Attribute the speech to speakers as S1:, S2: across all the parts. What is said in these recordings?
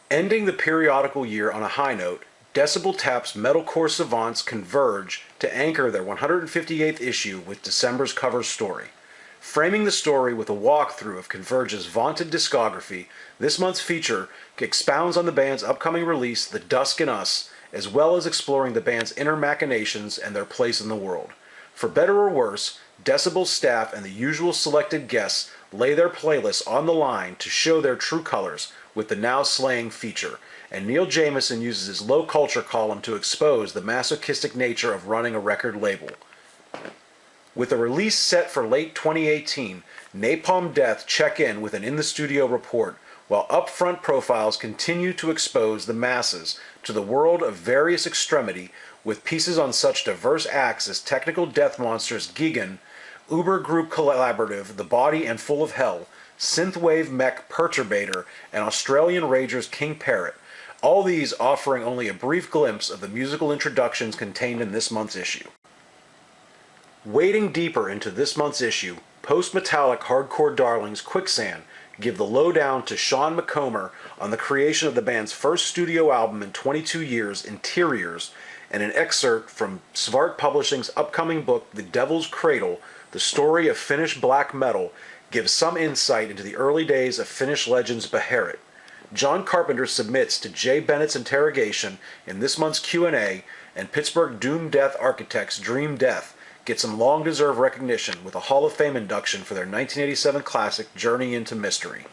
S1: Ending the periodical year on a high note, Decibel Tap's metalcore savants converge to anchor their 158th issue with December's cover story. Framing the story with a walkthrough of Converge's vaunted discography, this month's feature expounds on the band's upcoming release, The Dusk in Us, as well as exploring the band's inner machinations and their place in the world. For better or worse, Decibel's staff and the usual selected guests lay their playlists on the line to show their true colors with the now slaying feature, and Neil Jameson uses his low culture column to expose the masochistic nature of running a record label. With a release set for late 2018, Napalm Death check in with an in-the-studio report, while upfront profiles continue to expose the masses to the world of various extremity with pieces on such diverse acts as Technical Death Monsters Gigan, Uber Group Collaborative The Body and Full of Hell, Synthwave Mech Perturbator, and Australian Ragers King Parrot, all these offering only a brief glimpse of the musical introductions contained in this month's issue. Wading deeper into this month's issue, post-metallic hardcore darlings Quicksand give the lowdown to Sean McComber on the creation of the band's first studio album in 22 years, Interiors, and an excerpt from Svart Publishing's upcoming book, The Devil's Cradle, The Story of Finnish Black Metal, gives some insight into the early days of Finnish legends Beherit. John Carpenter submits to Jay Bennett's interrogation in this month's Q&A, and Pittsburgh Doom Death architects Dream Death get some long-deserved recognition with a Hall of Fame induction for their 1987 classic Journey into Mystery.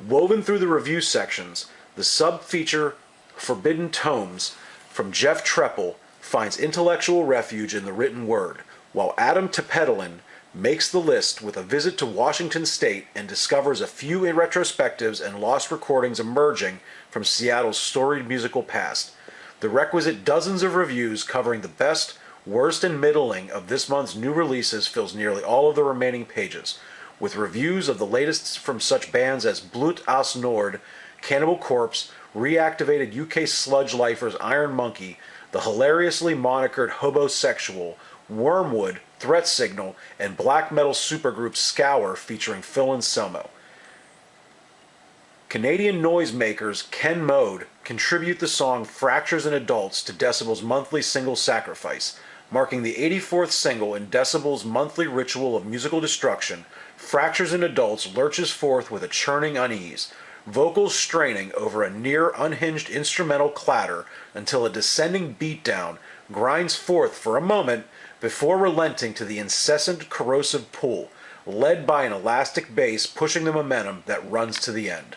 S1: Woven through the review sections, the sub-feature Forbidden Tomes from Jeff Treppel finds intellectual refuge in the written word, while Adam Tepedalin makes the list with a visit to Washington State and discovers a few retrospectives and lost recordings emerging from Seattle's storied musical past. The requisite dozens of reviews covering the best, worst, and middling of this month's new releases fills nearly all of the remaining pages, with reviews of the latest from such bands as Blut As Nord, Cannibal Corpse, reactivated UK sludge lifers Iron Monkey, the hilariously monikered Hobosexual, Wormwood, Threat Signal, and black metal supergroup Scour featuring Phil Anselmo. Canadian noisemakers Ken Mode contribute the song Fractures in Adults to Decibel's monthly single Sacrifice. Marking the 84th single in Decibel's monthly ritual of musical destruction, Fractures in Adults lurches forth with a churning unease, vocals straining over a near unhinged instrumental clatter until a descending beatdown grinds forth for a moment before relenting to the incessant corrosive pull, led by an elastic bass pushing the momentum that runs to the end.